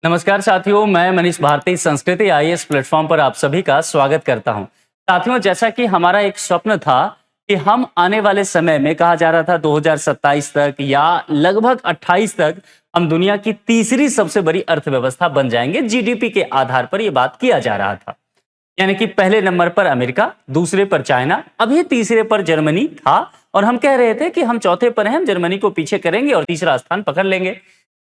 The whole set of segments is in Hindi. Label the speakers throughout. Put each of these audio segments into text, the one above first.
Speaker 1: नमस्कार साथियों, मैं मनीष भारती संस्कृति आईएएस प्लेटफॉर्म पर आप सभी का स्वागत करता हूं। साथियों, जैसा कि हमारा एक स्वप्न था कि हम आने वाले समय में, कहा जा रहा था 2027 तक या लगभग 28 तक हम दुनिया की तीसरी सबसे बड़ी अर्थव्यवस्था बन जाएंगे। जीडीपी के आधार पर यह बात किया जा रहा था, यानी कि पहले नंबर पर अमेरिका, दूसरे पर चाइना, अभी तीसरे पर जर्मनी था और हम कह रहे थे कि हम चौथे पर हैं, हम जर्मनी को पीछे करेंगे और तीसरा स्थान पकड़ लेंगे।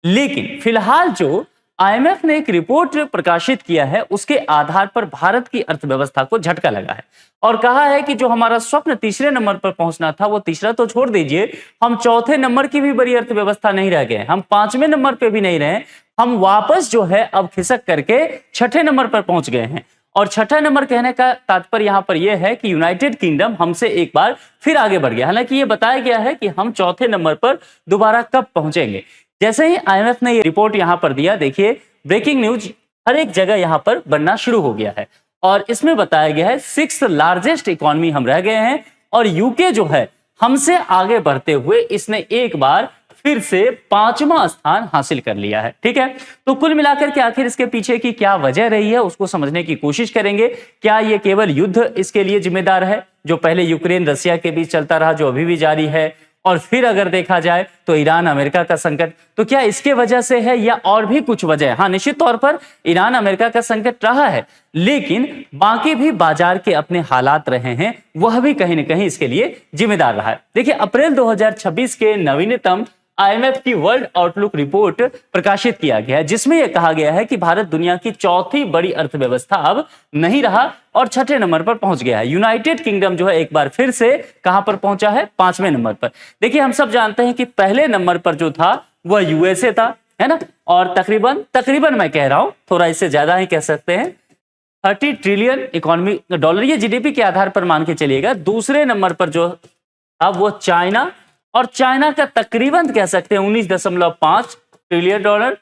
Speaker 1: लेकिन फिलहाल जो आईएमएफ ने एक रिपोर्ट प्रकाशित किया है, उसके आधार पर भारत की अर्थव्यवस्था को झटका लगा है और कहा है कि जो हमारा स्वप्न तीसरे नंबर पर पहुंचना था, वो तीसरा तो छोड़ दीजिए, हम चौथे नंबर की भी बड़ी अर्थव्यवस्था नहीं रह गए, हम पांचवें नंबर पे भी नहीं रहे, हम वापस जो है अब खिसक करके छठे नंबर पर पहुंच गए हैं। और छठा नंबर कहने का तात्पर्य यहां पर यह है कि यूनाइटेड किंगडम हमसे एक बार फिर आगे बढ़ गया। हालांकि यह बताया गया है कि हम चौथे नंबर पर दोबारा कब पहुंचेंगे। जैसे ही आईएमएफ ने ये रिपोर्ट यहां पर दिया, देखिए ब्रेकिंग न्यूज हर एक जगह यहां पर बनना शुरू हो गया है और इसमें बताया गया है 6th लार्जेस्ट इकोनॉमी हम रह गए हैं और यूके जो है हमसे आगे बढ़ते हुए इसने एक बार फिर से 5वां स्थान हासिल कर लिया है। ठीक है, तो कुल मिलाकर के आखिर इसके पीछे की क्या वजह रही है, उसको समझने की कोशिश करेंगे। क्या ये केवल युद्ध इसके लिए जिम्मेदार है, जो पहले यूक्रेन रसिया के बीच चलता रहा, जो अभी भी जारी है, और फिर अगर देखा जाए तो ईरान अमेरिका का संकट, तो क्या इसके वजह से है या और भी कुछ वजह है? हाँ, निश्चित तौर पर ईरान अमेरिका का संकट रहा है, लेकिन बाकी भी बाजार के अपने हालात रहे हैं, वह भी कहीं ना कहीं इसके लिए जिम्मेदार रहा है। देखिए, अप्रैल 2026 के नवीनतम आईएमएफ की वर्ल्ड आउटलुक रिपोर्ट प्रकाशित किया गया है, जिसमें यह कहा गया है कि भारत दुनिया की चौथी बड़ी अर्थव्यवस्था अब नहीं रहा और छठे नंबर पर पहुंच गया है। यूनाइटेड किंगडम जो है एक बार फिर से कहां पर पहुंचा है? 5वें नंबर पर। देखिए, हम सब जानते हैं कि पहले नंबर पर जो था वह यूएसए था, है ना, और तकरीबन मैं कह रहा हूं, थोड़ा इससे ज्यादा ही कह सकते हैं, 30 ट्रिलियन इकोनॉमी डॉलर, ये जीडीपी के आधार पर मान के चलिएगा। दूसरे नंबर पर जो था वो चाइना, और चाइना का तकरीबन कह सकते हैं 19.5 ट्रिलियन डॉलर।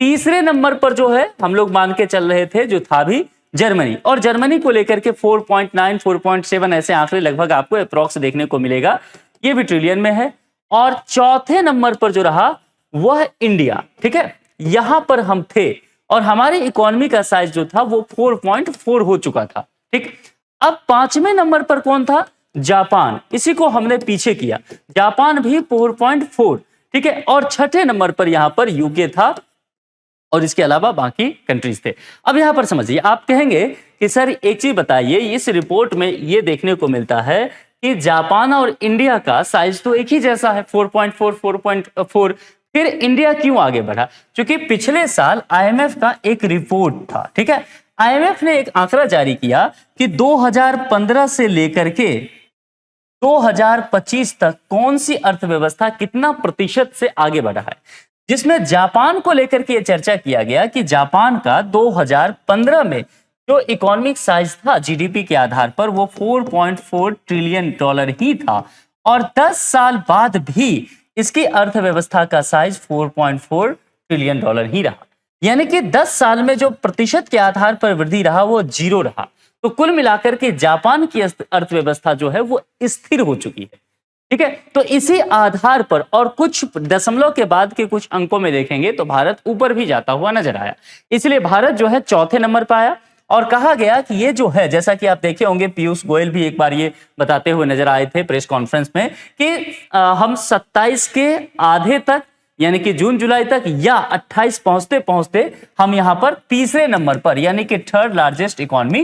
Speaker 1: तीसरे नंबर पर जो है हम लोग मान के चल रहे थे, जो था भी जर्मनी, और जर्मनी को लेकर के 4.9 4.7 ऐसे आंकड़े लगभग आपको अप्रॉक्स देखने को मिलेगा, ये भी ट्रिलियन में है। और चौथे नंबर पर जो रहा वह इंडिया। ठीक है, यहां पर हम थे और हमारी इकोनॉमी का साइज जो था वो 4.4 हो चुका था। ठीक, अब 5वें नंबर पर कौन था? जापान, इसी को हमने पीछे किया, जापान भी 4.4। ठीक है, और छठे नंबर पर यहां पर यूके था और इसके अलावा बाकी कंट्रीज थे। अब यहां पर समझिए, आप कहेंगे कि सर एक चीज बताइए, इस रिपोर्ट में यह देखने को मिलता है कि जापान और इंडिया का साइज तो एक ही जैसा है, 4.4 4.4, फिर इंडिया क्यों आगे बढ़ा? क्योंकि पिछले साल आईएमएफ का एक रिपोर्ट था। ठीक है, आईएमएफ ने एक आंकड़ा जारी किया कि 2015 से लेकर के 2025 तक कौन सी अर्थव्यवस्था कितना प्रतिशत से आगे बढ़ा है, जिसमें जापान को लेकर के चर्चा किया गया कि जापान का 2015 में जो इकोनॉमिक साइज था जीडीपी के आधार पर वो 4.4 ट्रिलियन डॉलर ही था और 10 साल बाद भी इसकी अर्थव्यवस्था का साइज 4.4 ट्रिलियन डॉलर ही रहा। यानी कि 10 साल में जो प्रतिशत के आधार पर वृद्धि रहा वो 0 रहा। तो कुल मिलाकर के जापान की अर्थव्यवस्था जो है वो स्थिर हो चुकी है। ठीक है, तो इसी आधार पर और कुछ दशमलव के बाद के कुछ अंकों में देखेंगे तो भारत ऊपर भी जाता हुआ नजर आया। इसलिए भारत जो है चौथे नंबर पर आया और कहा गया कि ये जो है, जैसा कि आप देखे होंगे, पीयूष गोयल भी एक बार ये बताते हुए नजर आए थे प्रेस कॉन्फ्रेंस में कि हम 27 के आधे तक, यानी कि जून जुलाई तक, या 28 पहुंचते पहुंचते हम यहां पर तीसरे नंबर पर, यानी कि 3rd लार्जेस्ट इकोनॉमी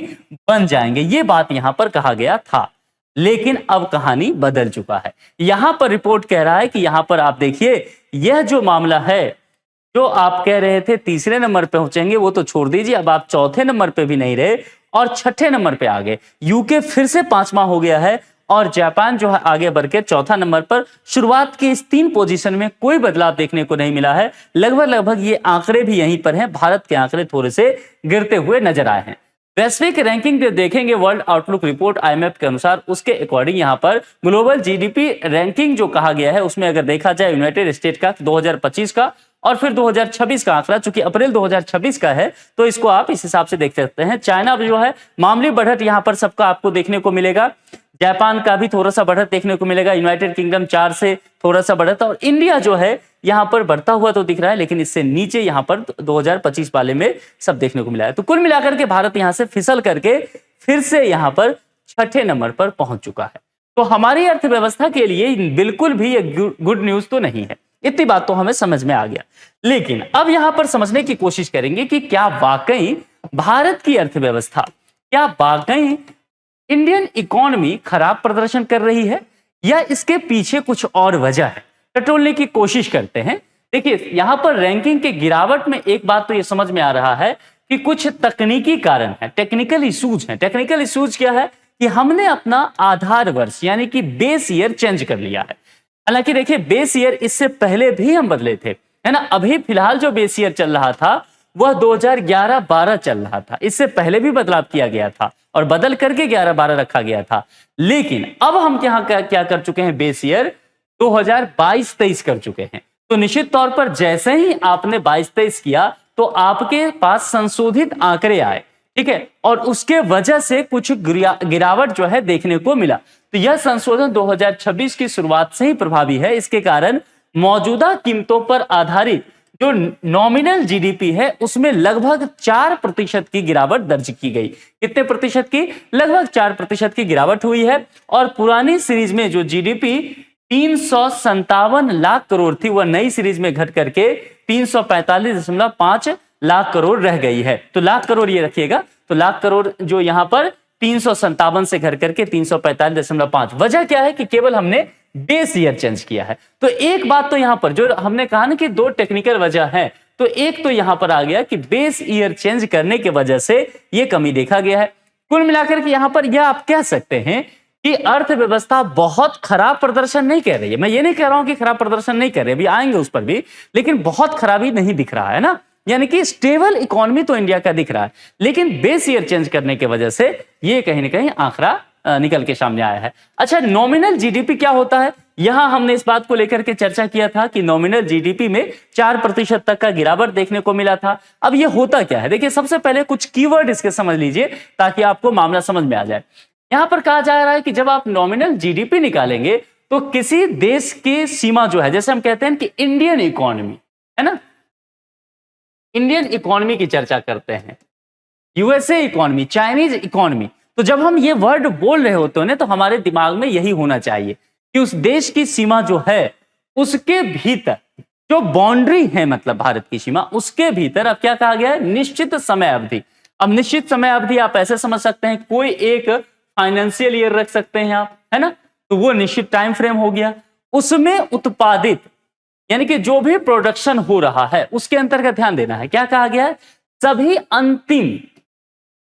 Speaker 1: बन जाएंगे। ये बात यहां पर कहा गया था, लेकिन अब कहानी बदल चुका है। यहां पर रिपोर्ट कह रहा है कि यहां पर आप देखिए, यह जो मामला है, जो आप कह रहे थे तीसरे नंबर पे पहुंचेंगे, वो तो छोड़ दीजिए, अब आप चौथे नंबर पे भी नहीं रहे और छठे नंबर पे आ गए। यूके फिर से 5वां हो गया है और जापान जो है आगे बढ़ के चौथा नंबर पर। शुरुआत की इस 3 पोजीशन में कोई बदलाव देखने को नहीं मिला है, लगभग ये आंकड़े भी यहीं पर हैं। भारत के आंकड़े थोड़े से गिरते हुए नजर आए हैं। वैश्विक रैंकिंग देखेंगे, वर्ल्ड आउटलुक रिपोर्ट आईएमएफ के अनुसार, उसके अकॉर्डिंग यहां पर ग्लोबल जीडीपी रैंकिंग जो कहा गया है, उसमें अगर देखा जाए यूनाइटेड स्टेट का 2025 का और फिर 2026 का आंकड़ा, चूंकि अप्रैल 2026 का है तो इसको आप इस हिसाब से देख सकते हैं। चाइना जो है मामूली बढ़त यहाँ पर सबका आपको देखने को मिलेगा, जापान का भी थोड़ा सा बढ़त देखने को मिलेगा, यूनाइटेड किंगडम 4 से थोड़ा सा बढ़त, और इंडिया जो है यहाँ पर बढ़ता हुआ तो दिख रहा है लेकिन इससे नीचे यहाँ पर 2025 वाले में सब देखने को मिला है। तो कुल मिलाकर के भारत यहाँ से फिसल करके फिर से यहाँ पर 6ठे नंबर पर पहुंच चुका है। तो हमारी अर्थव्यवस्था के लिए बिल्कुल भी ये गुड न्यूज तो नहीं है, इतनी बात तो हमें समझ में आ गया। लेकिन अब यहां पर समझने की कोशिश करेंगे कि क्या वाकई भारत की अर्थव्यवस्था, क्या वाकई इंडियन इकोनॉमी खराब प्रदर्शन कर रही है या इसके पीछे कुछ और वजह है, टटोलने की कोशिश करते हैं। देखिए यहां पर रैंकिंग के गिरावट में एक बात तो ये समझ में आ रहा है कि कुछ तकनीकी कारण है, टेक्निकल इश्यूज हैं। टेक्निकल इश्यूज क्या है कि हमने अपना आधार वर्ष यानी कि बेस ईयर चेंज कर लिया है। हालांकि देखिए बेस ईयर इससे पहले भी हम बदले थे, है ना। अभी फिलहाल जो बेस ईयर चल रहा था वह 2011-12 चल रहा था, इससे पहले भी बदलाव किया गया था और बदल करके 11-12 रखा गया था। लेकिन अब हम क्या कर चुके हैं, बेस ईयर 2022-23 कर चुके हैं। तो निश्चित तौर पर जैसे ही आपने 22-23 किया तो आपके पास संशोधित आंकड़े आए, ठीक है, और उसके वजह से कुछ गिरावट जो है देखने को मिला। तो यह संशोधन 2026 की शुरुआत से ही प्रभावी है। इसके कारण मौजूदा कीमतों पर आधारित जो नॉमिनल जीडीपी है उसमें लगभग 4% की गिरावट दर्ज की गई। कितने प्रतिशत की? लगभग 4% की गिरावट हुई है। और पुरानी सीरीज में जो जीडीपी 357 लाख करोड़ थी वह नई सीरीज में घट करके 345.5 लाख करोड़ रह गई है। तो लाख करोड़ ये रखिएगा, तो लाख करोड़ जो यहां पर 357 से घट करके 345.5। वजह क्या है कि केवल हमने बेस ईयर चेंज किया है। तो एक बात तो यहां पर जो हमने कहा ना कि दो टेक्निकल वजह है, तो एक तो यहां पर आ गया कि बेस ईयर चेंज करने की वजह से यह कमी देखा गया है। कुल मिलाकर के यहां पर यह आप कह सकते हैं कि अर्थव्यवस्था बहुत खराब प्रदर्शन नहीं कर रही है। मैं ये नहीं कह रहा हूं कि खराब प्रदर्शन नहीं कर रही, अभी आएंगे उस पर भी, लेकिन बहुत खराबी नहीं दिख रहा है ना। यानी कि स्टेबल इकोनॉमी तो इंडिया का दिख रहा है, लेकिन बेस ईयर चेंज करने की वजह से ये कहीं ना कहीं आंकड़ा निकल के सामने आया है। अच्छा, नॉमिनल जीडीपी क्या होता है? यहां हमने इस बात को लेकर के चर्चा किया था कि नॉमिनल जीडीपी में 4% तक का गिरावट देखने को मिला था। अब ये होता क्या है, देखिए सबसे पहले कुछ कीवर्ड इसके समझ लीजिए ताकि आपको मामला समझ में आ जाए। यहां पर कहा जा रहा है कि जब आप नॉमिनल जीडीपी निकालेंगे तो किसी देश की सीमा जो है, जैसे हम कहते हैं कि इंडियन इकोनॉमी है ना, इंडियन इकोनॉमी की चर्चा करते हैं, यूएसए इकोनॉमी, चाइनीज इकोनॉमी। तो जब हम ये वर्ड बोल रहे होते हैं तो हमारे दिमाग में यही होना चाहिए कि उस देश की सीमा जो है उसके भीतर जो बाउंड्री है, मतलब भारत की सीमा, उसके भीतर अब क्या कहा गया है, निश्चित समय अवधि। अब निश्चित समय अवधि आप ऐसे समझ सकते हैं, कोई एक फाइनेंशियल ईयर रख सकते हैं आप, है ना, तो वो निश्चित टाइम फ्रेम हो गया। उसमें उत्पादित यानी कि जो भी प्रोडक्शन हो रहा है उसके अंतर्गत ध्यान देना है। क्या कहा गया है? सभी अंतिम,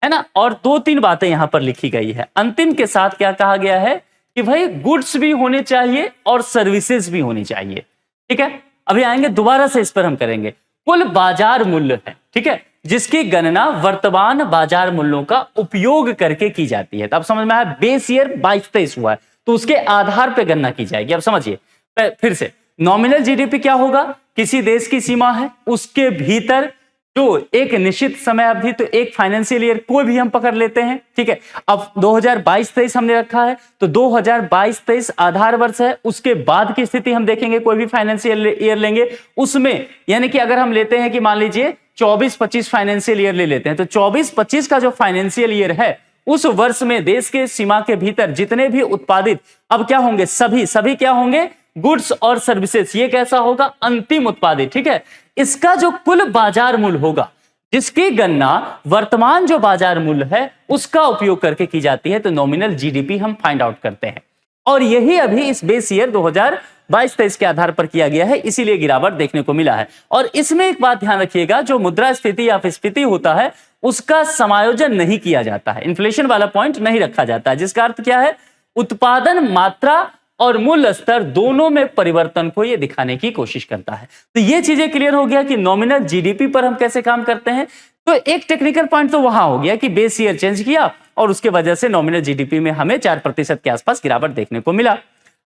Speaker 1: है ना, और 2-3 बातें यहां पर लिखी गई है। अंतिम के साथ क्या कहा गया है कि भाई गुड्स भी होने चाहिए और सर्विसेज भी होनी चाहिए, ठीक है। अभी आएंगे दोबारा से इस पर हम करेंगे। कुल बाजार मूल्य है, ठीक है, जिसकी गणना वर्तमान बाजार मूल्यों का उपयोग करके की जाती है। तो अब समझ में आया, बेस ईयर 22-23 हुआ है तो उसके आधार पर गणना की जाएगी। अब समझिए फिर से, नॉमिनल जीडीपी क्या होगा? किसी देश की सीमा है, उसके भीतर जो एक निश्चित समय अवधि, तो एक फाइनेंशियल ईयर कोई भी हम पकड़ लेते हैं, ठीक है। अब 2022-23 हमने रखा है तो 2022-23 आधार वर्ष है, उसके बाद की स्थिति हम देखेंगे, कोई भी फाइनेंशियल ईयर लेंगे उसमें, यानी कि अगर हम लेते हैं कि मान लीजिए 24-25 फाइनेंशियल ईयर ले लेते हैं, तो 24-25 का जो फाइनेंशियल ईयर है उस वर्ष में देश के सीमा के भीतर जितने भी उत्पादित, अब क्या होंगे, सभी क्या होंगे, गुड्स और सर्विसेज। ये कैसा होगा? अंतिम उत्पादित, ठीक है। इसका जो कुल बाजार मूल्य होगा, जिसकी गणना वर्तमान जो बाजार मूल्य है उसका उपयोग करके की जाती है, तो नॉमिनल जीडीपी हम फाइंड आउट करते हैं। और यही अभी इस बेस ईयर 2022-23 के आधार पर किया गया है, इसीलिए गिरावट देखने को मिला है। और इसमें एक बात ध्यान रखिएगा, जो मुद्रास्फीति या अपस्फीति होता है उसका समायोजन नहीं किया जाता है, इन्फ्लेशन वाला पॉइंट नहीं रखा जाता है, जिसका अर्थ क्या है, उत्पादन मात्रा और मूल्य स्तर दोनों में परिवर्तन को ये दिखाने की कोशिश करता है। तो ये चीजें क्लियर हो गया कि नॉमिनल जीडीपी पर हम कैसे काम करते हैं। तो एक टेक्निकल पॉइंट तो वहां हो गया कि बेस ईयर चेंज किया और उसके वजह से नॉमिनल जीडीपी में हमें 4% के आसपास गिरावट देखने को मिला।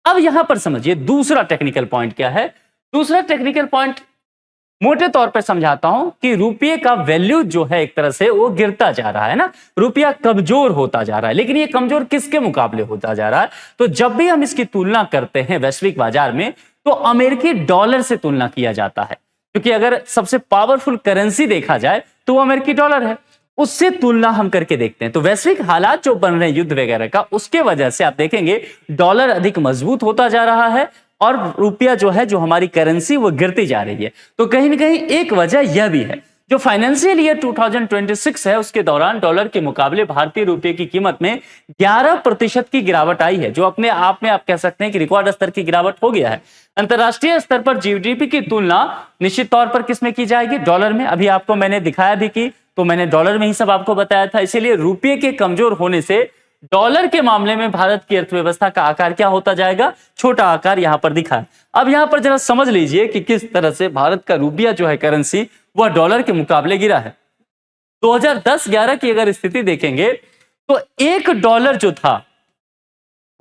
Speaker 1: अब यहां पर समझिए दूसरा टेक्निकल पॉइंट क्या है। दूसरा टेक्निकल पॉइंट मोटे तौर पे समझाता हूं कि रुपये का वैल्यू जो है एक तरह से वो गिरता जा रहा है ना, रुपया कमजोर होता जा रहा है। लेकिन ये कमजोर किसके मुकाबले होता जा रहा है? तो जब भी हम इसकी तुलना करते हैं वैश्विक बाजार में, तो अमेरिकी डॉलर से तुलना किया जाता है, क्योंकि अगर सबसे पावरफुल करेंसी देखा जाए तो वो अमेरिकी डॉलर है। उससे तुलना हम करके देखते हैं तो वैश्विक हालात जो बन रहे हैं युद्ध वगैरह का, उसके वजह से आप देखेंगे डॉलर अधिक मजबूत होता जा रहा है और रुपया जो है, जो हमारी करेंसी, वो गिरती जा रही है। तो कहीं ना कहीं एक वजह यह भी है, जो फाइनेंशियल ईयर 2026 है उसके दौरान डॉलर के मुकाबले भारतीय रुपये की कीमत में 11% की गिरावट आई है, जो अपने आप में आप कह सकते हैं कि रिकॉर्ड स्तर की गिरावट हो गया है। अंतरराष्ट्रीय स्तर पर जीडीपी की तुलना निश्चित तौर पर किसमें की जाएगी? डॉलर में। अभी आपको मैंने दिखाया भी कि, तो मैंने डॉलर में ही सब आपको बताया था। इसीलिए रुपये के कमजोर होने से डॉलर के मामले में भारत की अर्थव्यवस्था का आकार क्या होता जाएगा? छोटा आकार यहां पर दिखा है। अब यहां पर जरा समझ लीजिए कि किस तरह से भारत का रुपया जो है करेंसी, वह डॉलर के मुकाबले गिरा है। 2010-11 की अगर स्थिति देखेंगे तो $1 जो था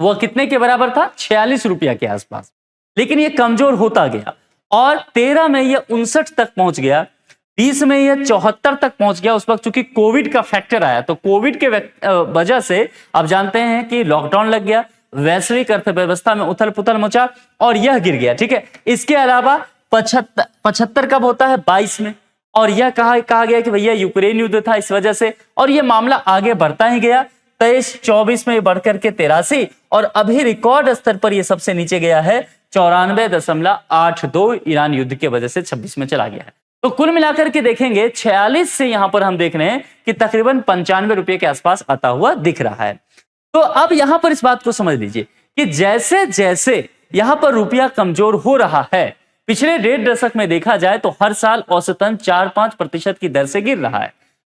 Speaker 1: वह कितने के बराबर था? 46 रुपया के आसपास। लेकिन यह कमजोर होता गया और 13 में यह 59 तक पहुंच गया, 20 में यह 74 तक पहुंच गया। उस वक्त चूंकि कोविड का फैक्टर आया, तो कोविड के वजह से आप जानते हैं कि लॉकडाउन लग गया, वैश्विक अर्थव्यवस्था में उथल पुथल मचा और यह गिर गया। ठीक है, इसके अलावा 75 कब होता है? 22 में। और यह कहा गया कि भैया यूक्रेन युद्ध था इस वजह से, और यह मामला आगे बढ़ता ही गया। 23-24 में बढ़कर के 83 और अभी रिकॉर्ड स्तर पर यह सबसे नीचे गया है 94.82, ईरान युद्ध की वजह से 26 में चला गया है। तो कुल मिलाकर के देखेंगे 46 से यहां पर हम देख रहे हैं कि तकरीबन 95 रुपए के आसपास आता हुआ दिख रहा है। तो अब यहां पर इस बात को समझ लीजिए कि जैसे जैसे यहां पर रुपया कमजोर हो रहा है, पिछले 1.5 दशक में देखा जाए तो हर साल औसतन 4-5% की दर से गिर रहा है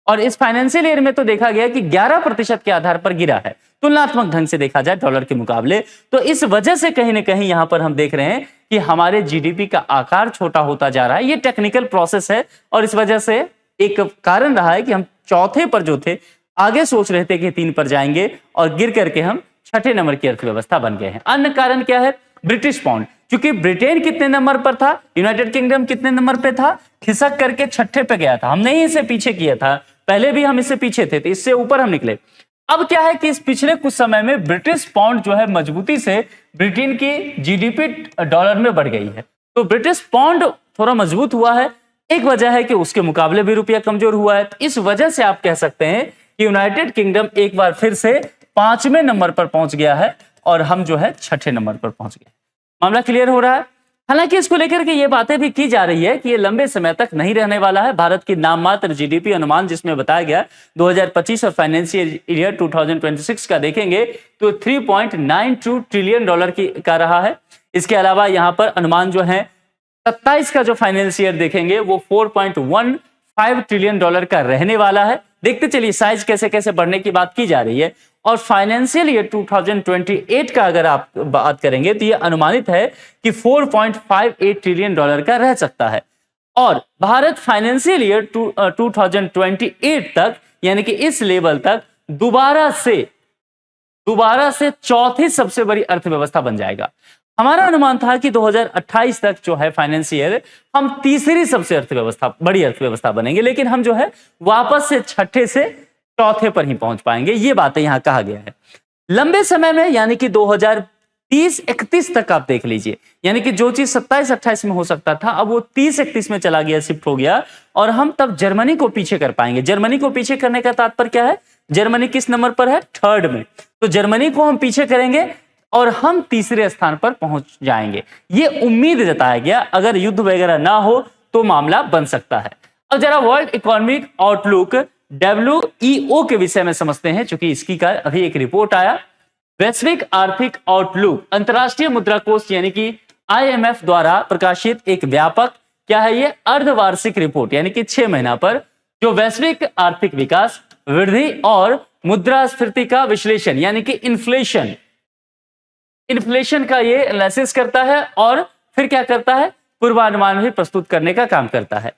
Speaker 1: और इस फाइनेंशियल ईयर में तो देखा गया कि 11% के आधार पर गिरा है तुलनात्मक ढंग से देखा जाए डॉलर के मुकाबले। तो इस वजह से कहीं ना कहीं यहां पर हम देख रहे हैं कि हमारे जीडीपी का आकार छोटा होता जा रहा है। ये टेक्निकल प्रोसेस है और इस वजह से एक कारण रहा है कि हम चौथे पर जो थे, आगे सोच रहे थे कि 3 पर जाएंगे और गिर करके हम 6ठे नंबर की अर्थव्यवस्था बन गए हैं। अन्य कारण क्या है? British pound. क्योंकि ब्रिटेन कितने नंबर पर था, यूनाइटेड किंगडम कितने नंबर पे था, खिसक करके 6ठे पे गया था। हमने ही इसे पीछे किया था, पहले भी हम इससे पीछे थे, तो इससे ऊपर हम निकले। अब क्या है कि इस पिछले कुछ समय में ब्रिटिश पाउंड जो है मजबूती से ब्रिटेन की जीडीपी डॉलर में बढ़ गई है, तो ब्रिटिश पाउंड थोड़ा मजबूत हुआ है। एक वजह है कि उसके मुकाबले भी रुपया कमजोर हुआ है। तो इस वजह से आप कह सकते हैं कि यूनाइटेड किंगडम एक बार फिर से 5वें नंबर पर पहुंच गया है और हम जो है 6ठे नंबर पर पहुंच गए। मामला क्लियर हो रहा है। हालांकि इसको लेकर के ये बातें भी की जा रही है कि ये लंबे समय तक नहीं रहने वाला है। भारत की नाममात्र जीडीपी अनुमान जिसमें बताया गया 2025 और फाइनेंशियल ईयर 2026 का देखेंगे तो 3.92 ट्रिलियन डॉलर का रहा है। इसके अलावा यहां पर अनुमान जो है 27 का जो फाइनेंशियल ईयर देखेंगे वो 4.15 ट्रिलियन डॉलर का रहने वाला है। देखते चलिए साइज कैसे कैसे बढ़ने की बात की जा रही है। और फाइनेंशियल ईयर 2028 का अगर आप बात करेंगे तो यह अनुमानित है कि 4.58 ट्रिलियन डॉलर का रह सकता है। और भारत फाइनेंशियल ईयर 2028 तक, यानी कि इस लेवल तक दोबारा से चौथी सबसे बड़ी अर्थव्यवस्था बन जाएगा। हमारा अनुमान था कि 2028 तक जो है फाइनेंशियल हम तीसरी सबसे बड़ी अर्थव्यवस्था बनेंगे, लेकिन हम जो है वापस से 6ठे से चौथे पर ही पहुंच पाएंगे। ये बातें यहां कहा गया है। लंबे समय में यानी कि 2030-31 तक आप देख लीजिए, यानी कि जो चीज 27-28 में हो सकता था अब वो 30-31 में चला गया, शिफ्ट हो गया और हम तब जर्मनी को पीछे कर पाएंगे। जर्मनी को पीछे करने का तात्पर्य क्या है? जर्मनी किस नंबर पर है? 3rd में। तो जर्मनी को हम पीछे करेंगे और हम तीसरे स्थान पर पहुंच जाएंगे। ये उम्मीद जताया गया, अगर युद्ध वगैरह ना हो तो मामला बन सकता है। अब जरा वर्ल्ड इकोनॉमिक आउटलुक WEO के विषय में समझते हैं, चूंकि इसकी का अभी एक रिपोर्ट आया। वैश्विक आर्थिक आउटलुक अंतरराष्ट्रीय मुद्रा कोष यानी कि IMF द्वारा प्रकाशित एक व्यापक क्या है ये अर्धवार्षिक रिपोर्ट, यानी कि 6 महीना पर जो वैश्विक आर्थिक विकास, वृद्धि और मुद्रास्फीति का विश्लेषण यानी कि इन्फ्लेशन का ये एनालिसिस करता है और फिर क्या करता है? पूर्वानुमान भी प्रस्तुत करने का काम करता है।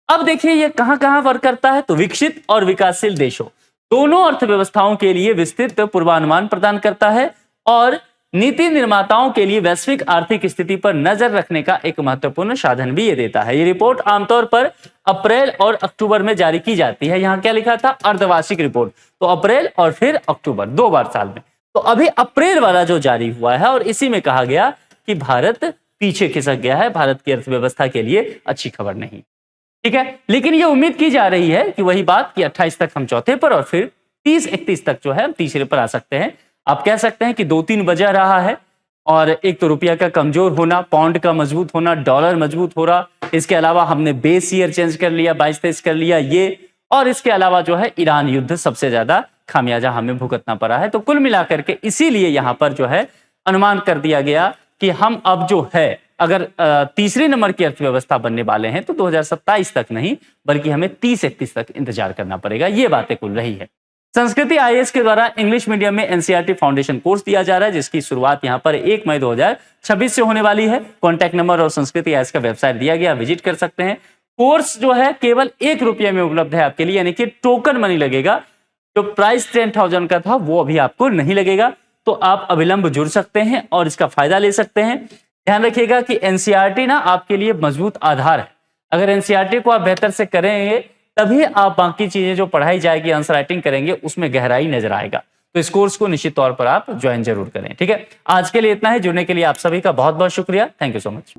Speaker 1: अब देखिए ये कहां वर्क करता है, तो विकसित और विकासशील देशों दोनों अर्थव्यवस्थाओं के लिए विस्तृत पूर्वानुमान प्रदान करता है और नीति निर्माताओं के लिए वैश्विक आर्थिक स्थिति पर नजर रखने का एक महत्वपूर्ण साधन भी ये देता है। ये रिपोर्ट आमतौर पर अप्रैल और अक्टूबर में जारी की जाती है। यहाँ क्या लिखा था? अर्धवार्षिक रिपोर्ट। तो अप्रैल और फिर अक्टूबर, 2 बार साल में। तो अभी अप्रैल वाला जो जारी हुआ है और इसी में कहा गया कि भारत पीछे खिसक गया है, भारत की अर्थव्यवस्था के लिए अच्छी खबर नहीं। ठीक है, लेकिन ये उम्मीद की जा रही है कि वही बात कि 28 तक हम चौथे पर और फिर 30-31 तक जो है हम तीसरे पर आ सकते हैं। आप कह सकते हैं कि 2-3 वजह रहा है, और एक तो रुपया का कमजोर होना, पाउंड का मजबूत होना, डॉलर मजबूत हो रहा, इसके अलावा हमने बेस ईयर चेंज कर लिया, 22-23 कर लिया ये, और इसके अलावा जो है ईरान युद्ध सबसे ज्यादा खामियाजा हमें भुगतना पड़ा है। तो कुल मिलाकर के इसीलिए यहां पर जो है अनुमान कर दिया गया कि हम अब जो है अगर तीसरे नंबर की अर्थव्यवस्था बनने वाले हैं तो 2027 तक नहीं बल्कि हमें 30-31 तक इंतजार करना पड़ेगा। ये बातें कुल रही है। संस्कृति आईएएस के द्वारा इंग्लिश मीडियम में एनसीईआरटी फाउंडेशन कोर्स दिया जा रहा है, जिसकी शुरुआत यहां पर 1 मई 2026 से होने वाली है। कॉन्टैक्ट नंबर और संस्कृति आईएएस का वेबसाइट दिया गया, विजिट कर सकते हैं। कोर्स जो है केवल ₹1 में उपलब्ध है आपके लिए, यानी कि टोकन मनी लगेगा। जो प्राइस 10,000 का था वो अभी आपको नहीं लगेगा। तो आप अविलंब जुड़ सकते हैं और इसका फायदा ले सकते हैं। ध्यान रखिएगा कि एनसीईआरटी ना आपके लिए मजबूत आधार है। अगर एनसीईआरटी को आप बेहतर से करेंगे तभी आप बाकी चीजें जो पढ़ाई जाएगी, आंसर राइटिंग करेंगे, उसमें गहराई नजर आएगा। तो इस कोर्स को निश्चित तौर पर आप ज्वाइन जरूर करें। ठीक है, आज के लिए इतना ही। जुड़ने के लिए आप सभी का बहुत बहुत शुक्रिया। Thank you so much.